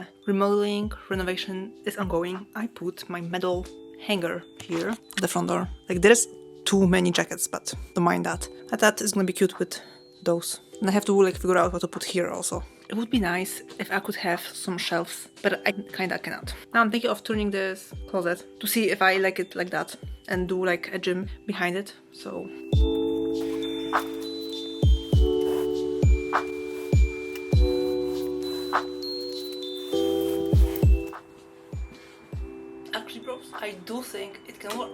the remodeling, renovation is ongoing. I put my metal hanger here at the front door. Like there's too many jackets, but don't mind that. I thought it's gonna be cute with those. And I have to like figure out what to put here also. It would be nice if I could have some shelves, but I kinda cannot. Now I'm thinking of turning this closet to see if I like it like that and do like a gym behind it. So actually, bros, I do think it can work.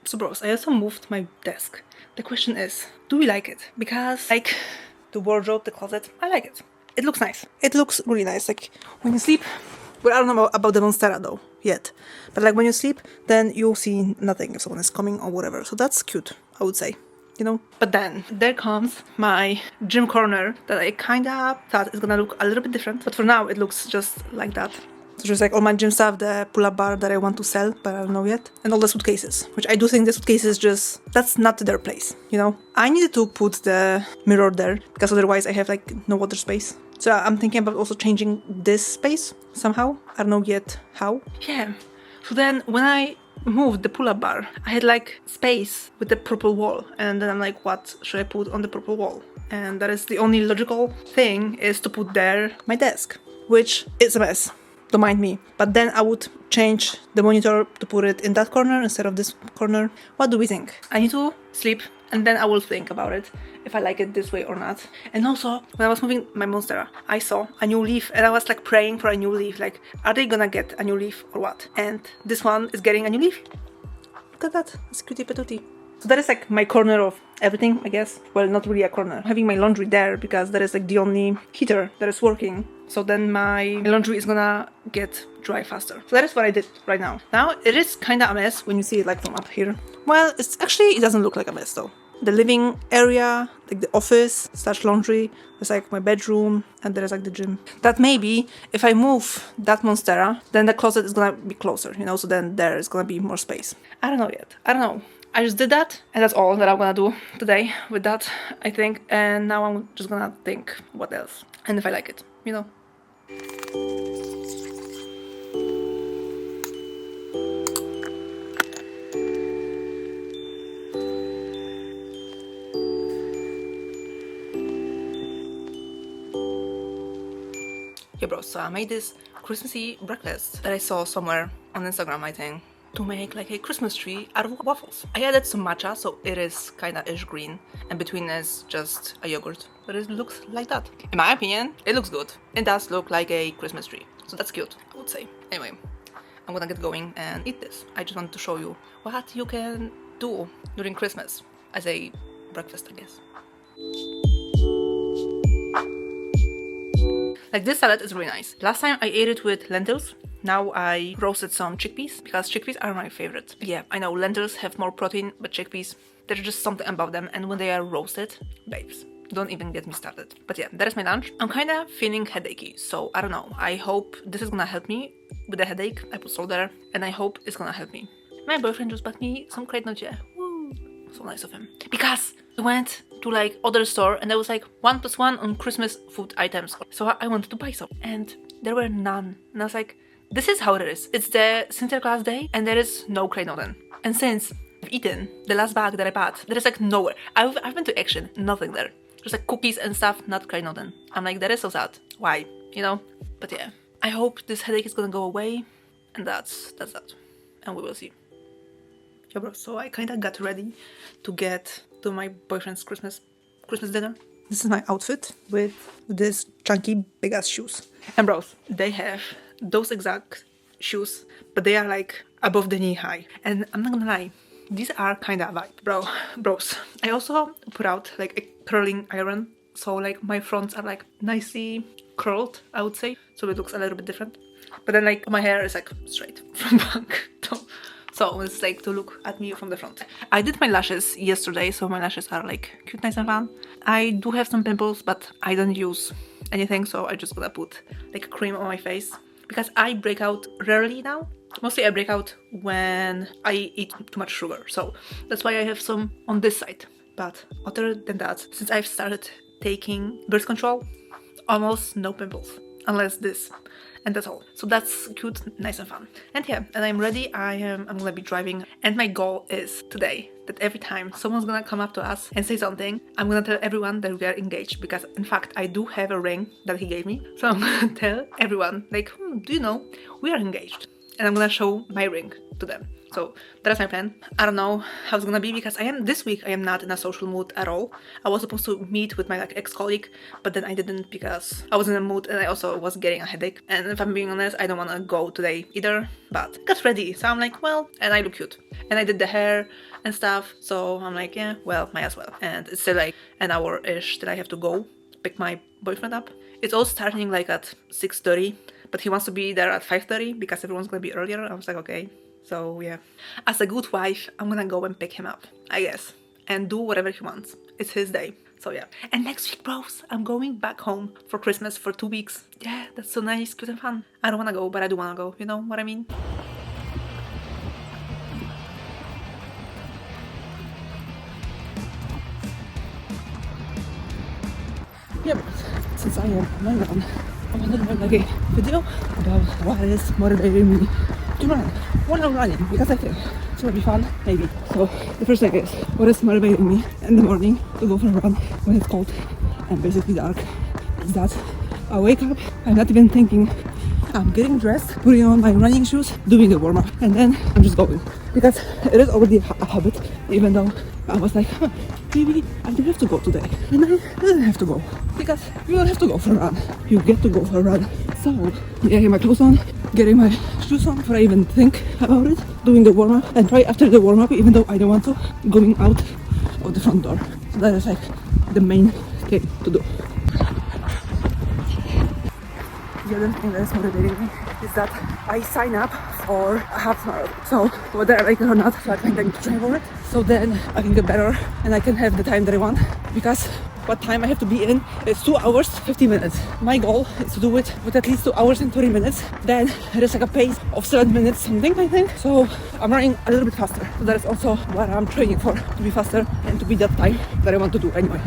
So bros, I also moved my desk. The question is, do we like it? Because like the wardrobe, the closet, I like it. It looks nice. It looks really nice. Like when you sleep, well, I don't know about the Monstera though yet, but like when you sleep, then you'll see nothing if someone is coming or whatever. So that's cute, I would say. You know, but then there comes my gym corner that I kinda thought is gonna look a little bit different, but for now it looks just like that. So just like all my gym stuff, the pull-up bar that I want to sell, but I don't know yet, and all the suitcases, which I do think the suitcases just, that's not their place, you know? I needed to put the mirror there, because otherwise I have like no other space. So I'm thinking about also changing this space somehow. I don't know yet how. Yeah, so then when I moved the pull-up bar, I had like space with the purple wall, and then I'm like, what should I put on the purple wall? And that is the only logical thing is to put there my desk, which is a mess. Don't mind me. But then I would change the monitor to put it in that corner instead of this corner. What do we think? I need to sleep and then I will think about it if I like it this way or not. And also, when I was moving my Monstera, I saw a new leaf and I was like praying for a new leaf. Like, are they gonna get a new leaf or what? And this one is getting a new leaf. Look at that. It's cutie patootie. So that is like my corner of everything, I guess. Well, not really a corner. Having my laundry there because that is like the only heater that is working. So then my laundry is gonna get dry faster. So that is what I did right now. Now it is kind of a mess when you see it like from up here. Well, it's actually, it doesn't look like a mess though. The living area, like the office / laundry, there's like my bedroom and there's like the gym. That maybe if I move that Monstera, then the closet is gonna be closer, you know, so then there is gonna be more space. I don't know yet. I don't know. I just did that and that's all that I'm gonna do today with that, I think. And now I'm just gonna think what else and if I like it, you know. Yeah bro, so I made this Christmassy breakfast that I saw somewhere on Instagram, I think, to make like a Christmas tree out of waffles. I added some matcha, so it is kinda ish green, and between is just a yogurt, but it looks like that. In my opinion, it looks good. It does look like a Christmas tree, so that's cute, I would say. Anyway, I'm gonna get going and eat this. I just wanted to show you what you can do during Christmas as a breakfast, I guess. Like this salad is really nice. Last time I ate it with lentils. Now I roasted some chickpeas because chickpeas are my favorite. Yeah, I know lentils have more protein, but chickpeas, there's just something about them, and when they are roasted, babes, don't even get me started. But yeah, that is my lunch. I'm kind of feeling headachy, so I don't know. I hope this is gonna help me with the headache. I put salt there, and I hope it's gonna help me. My boyfriend just bought me some krejtnocie. Woo! So nice of him. Because I went to like other store and there was like 1+1 on Christmas food items. So I wanted to buy some and there were none. And I was like, this is how it is. It's the Sinterklaas day and there is no krejnoden. And since I've eaten the last bag that I bought, there is like nowhere. I've been to Action, nothing there. Just like cookies and stuff, not krejnoden. I'm like, that is so sad. Why? You know? But yeah, I hope this headache is gonna go away. And that's that. And we will see. Yeah, bro, so I kind of got ready to get to my boyfriend's Christmas dinner. This is my outfit with this chunky big ass shoes. And bros, they have those exact shoes, but they are like above the knee high. And I'm not gonna lie, these are kind of a vibe. Bros, I also put out like a curling iron. So like my fronts are like nicely curled, I would say. So it looks a little bit different. But then like my hair is like straight from back. So it's like to look at me from the front. I did my lashes yesterday, so my lashes are like cute, nice and fun. I do have some pimples, but I don't use anything, so I just gonna put like cream on my face. Because I break out rarely now, Mostly I break out when I eat too much sugar, so that's why I have some on this side. But other than that, since I've started taking birth control, almost no pimples, unless this, and that's all. So that's cute, nice and fun. And yeah, and I'm ready. I'm gonna be driving, and my goal is today that every time someone's gonna come up to us and say something, I'm gonna tell everyone that we are engaged, because in fact I do have a ring that he gave me. So I'm gonna tell everyone, like, do you know, we are engaged, and I'm gonna show my ring to them. So that's my plan. I don't know how it's gonna be, because this week I am not in a social mood at all. I was supposed to meet with my ex-colleague, but then I didn't because I was in a mood, and I also was getting a headache. And if I'm being honest, I don't wanna go today either, but I got ready. So I'm like, well, and I look cute. And I did the hair and stuff, so I'm like, yeah, well, might as well. And it's still like an hour-ish that I have to go pick my boyfriend up. It's all starting like at 6:30, but he wants to be there at 5:30 because everyone's gonna be earlier. I was like, okay. So yeah, as a good wife, I'm gonna go and pick him up, I guess, and do whatever he wants. It's his day. So yeah. And next week, bros, I'm going back home for Christmas for 2 weeks. Yeah, that's so nice, cute and fun. I don't wanna go, but I do wanna go. You know what I mean? Yeah, but since I am my run, I wanted to make like a video about what is motivating me to run when I'm running, because I think it's gonna be fun, maybe. So the first thing is, what is motivating me in the morning to go for a run when it's cold and basically dark, is that I wake up, I'm not even thinking, I'm getting dressed, putting on my running shoes, doing the warm-up, and then I'm just going. Because it is already a habit, even though I was like, maybe I don't have to go today. And I didn't have to go. Because you don't have to go for a run. You get to go for a run. So, getting my clothes on, getting my shoes on before I even think about it, doing the warm-up, and right after the warm-up, even though I don't want to, going out of the front door. So that is like the main thing to do. The other thing that is motivating me is that I sign up for a half marathon. So whether I like it or not, so I kind of train for it. So then I can get better and I can have the time that I want. Because what time I have to be in is 2 hours 50 minutes. My goal is to do it with at least 2 hours and 30 minutes. Then it is like a pace of 7 minutes something, I think. So I'm running a little bit faster. So that is also what I'm training for, to be faster and to be that time that I want to do anyway.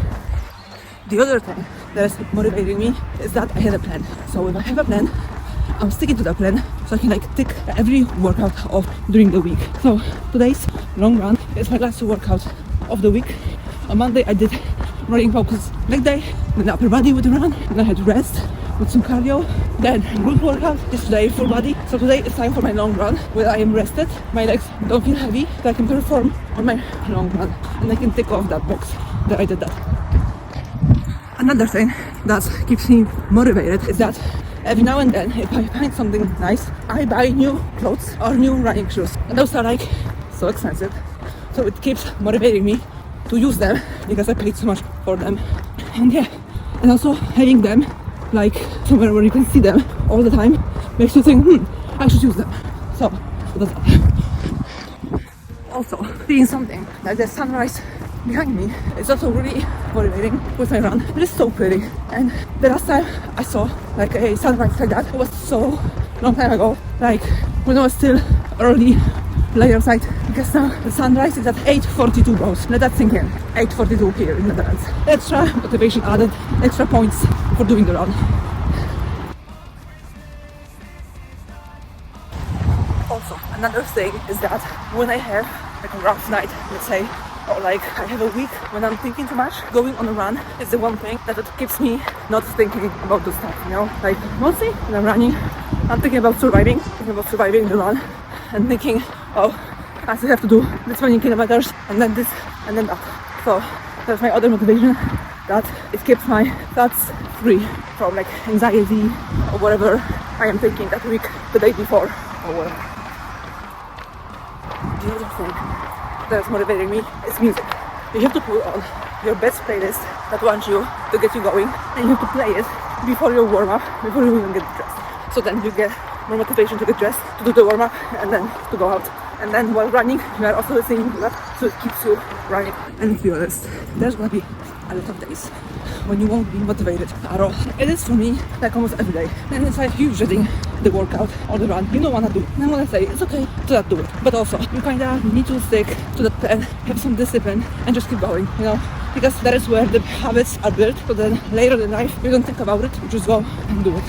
The other thing that is motivating me is that I had a plan. So if I have a plan, I'm sticking to that plan, so I can like tick every workout off during the week. So today's long run is my last workout of the week. On Monday I did running focus leg day, then upper body with the run, then I had to rest with some cardio, then glute workout. Yesterday full body. So today it's time for my long run where I am rested, my legs don't feel heavy, so I can perform on my long run and I can tick off that box that I did that. Another thing that keeps me motivated is that every now and then, if I find something nice, I buy new clothes or new running shoes. And those are like so expensive. So it keeps motivating me to use them because I paid so much for them. And yeah, and also having them like somewhere where you can see them all the time makes you think, I should use them. So that's that. Also, seeing something like the sunrise behind me is also really motivating with my run. It is so pretty, and the last time I saw like a sunrise like that, it was so long time ago, like when I was still early late outside, because now the sunrise is at 8:42 bros. Let that sink in. 8:42 here in the Netherlands. Extra motivation added, extra points for doing the run. Also, another thing is that when I have like a rough night, let's say, or like I have a week when I'm thinking too much, going on a run is the one thing that it keeps me not thinking about the stuff, you know? Like mostly when I'm running, I'm thinking about surviving the run, and thinking, oh, I still have to do this many kilometers, and then this, and then that. So that's my other motivation, that it keeps my thoughts free from like anxiety or whatever I am thinking that week, the day before, or whatever. The other thing that's motivating me is music. You have to put on your best playlist that wants you to get you going, and you have to play it before your warm-up, before you even get dressed. So then you get more motivation to get dressed, to do the warm-up, and then to go out. And then while running, you are also listening to that, so it keeps you running. And to be honest, there's gonna be a lot of days when you won't be motivated at all. It is for me like almost every day. And it's like you dreading the workout or the run. You don't want to do it. And I'm gonna say it's okay to not do it. But also, you kind of need to stick to the plan, have some discipline, and just keep going, you know? Because that is where the habits are built. So then later in life, you don't think about it, you just go and do it.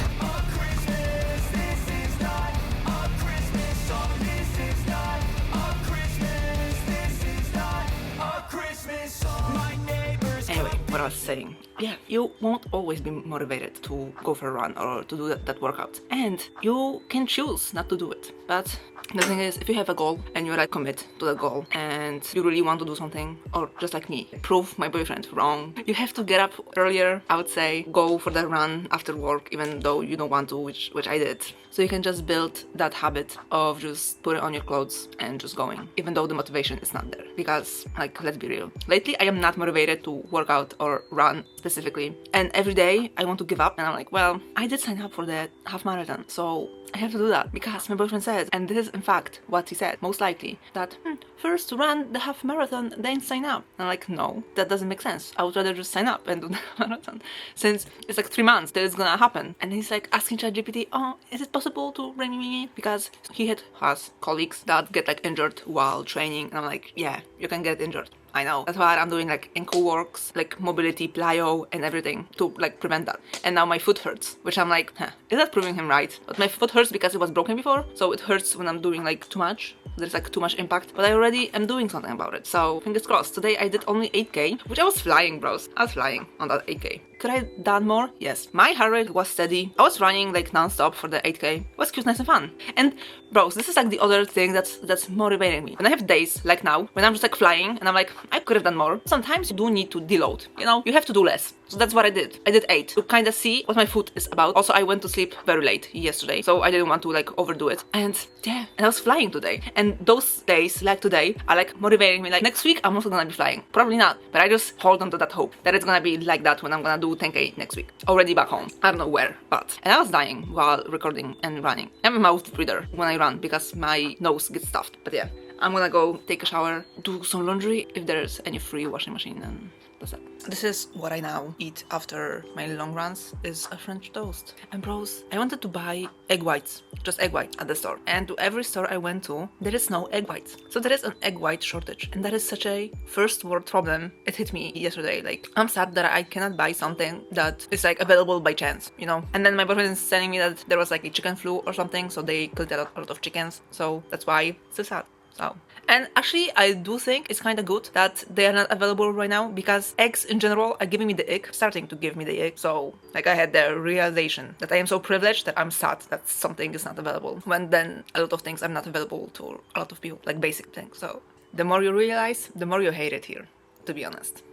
Anyway, what I was saying, yeah, you won't always be motivated to go for a run or to do that workout, and you can choose not to do it. But the thing is, if you have a goal and you like commit to the goal and you really want to do something, or just like me, prove my boyfriend wrong, you have to get up earlier. I would say go for the run after work, even though you don't want to, which I did. So you can just build that habit of just putting on your clothes and just going, even though the motivation is not there. Because, like, let's be real, lately I am not motivated to work out or run specifically, and every day I want to give up, and I'm like, well, I did sign up for that half marathon, so I have to do that because my boyfriend said, and this is in fact what he said, most likely, that first to run the half marathon, then sign up. And I'm like, no, that doesn't make sense. I would rather just sign up and do the marathon, since it's like 3 months that it's gonna happen. And he's like asking ChatGPT, oh, is it possible to run me? Because he has colleagues that get like injured while training, and I'm like, yeah, you can get injured. I know. That's why I'm doing like ankle works, like mobility, plyo, and everything to like prevent that. And now my foot hurts, which I'm like, is that proving him right? But my foot hurts because it was broken before, so it hurts when I'm doing like too much. There's like too much impact, but I already am doing something about it. So fingers crossed. Today I did only 8k, which I was flying, bros. I was flying on that 8k. Could I done more? Yes. My heart rate was steady. I was running like non-stop for the 8k. It was cute, nice and fun. And bros, this is like the other thing that's motivating me. When I have days like now, when I'm just like flying and I'm like, I could have done more. Sometimes you do need to deload, you know? You have to do less. So that's what I did. I did 8 to kind of see what my foot is about. Also, I went to sleep very late yesterday, so I didn't want to like overdo it. And yeah, and I was flying today. And those days, like today, are like motivating me. Like next week, I'm also gonna be flying. Probably not, but I just hold on to that hope that it's gonna be like that when I'm gonna do 10k next week. Already back home. I don't know where, but. And I was dying while recording and running. I'm a mouth breather when I run because my nose gets stuffed. But yeah, I'm gonna go take a shower, do some laundry if there's any free washing machine, and that's it. This is what I now eat after my long runs, is a French toast. And bros, I wanted to buy egg whites, just egg white at the store. And to every store I went to, there is no egg whites. So there is an egg white shortage. And that is such a first world problem. It hit me yesterday. Like, I'm sad that I cannot buy something that is like available by chance, you know? And then my boyfriend is telling me that there was like a chicken flu or something, so they killed a lot of chickens. So that's why it's so sad. So. And actually, I do think it's kind of good that they are not available right now, because eggs in general are giving me the ick, starting to give me the ick. So, like, I had the realization that I am so privileged that I'm sad that something is not available, when then a lot of things are not available to a lot of people, like basic things. So, the more you realize, the more you hate it here, to be honest.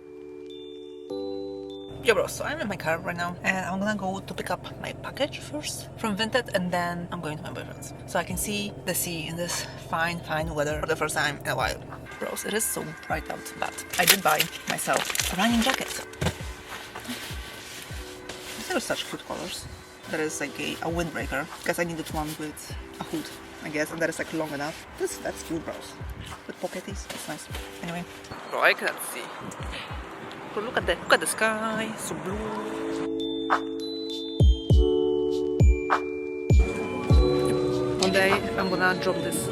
Yo bro, so I'm in my car right now and I'm gonna go to pick up my package first from Vinted, and then I'm going to my boyfriend's. So I can see the sea in this fine weather for the first time in a while. Bros, it is so bright out, but I did buy myself a running jacket. There are such good colors. There is like a windbreaker, because I needed one with a hood, I guess, and that is like long enough. That's cute, bros. With pockets, that's nice. Anyway. Bro, I can't see. Look at the sky, so blue. One day I'm gonna drop this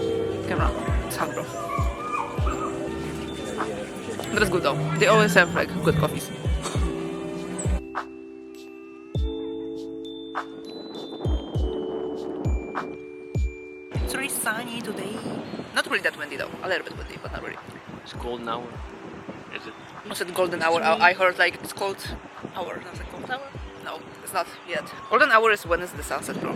camera. It's hard, bro. But it's good though. They always have like good coffees. It's really sunny today. Not really that windy though. A little bit windy, but not really. It's golden hour. Is it? I said golden hour. I heard like it's called hour. I was like, golden hour? No, it's not yet. Golden hour is when it's the sunset, bro.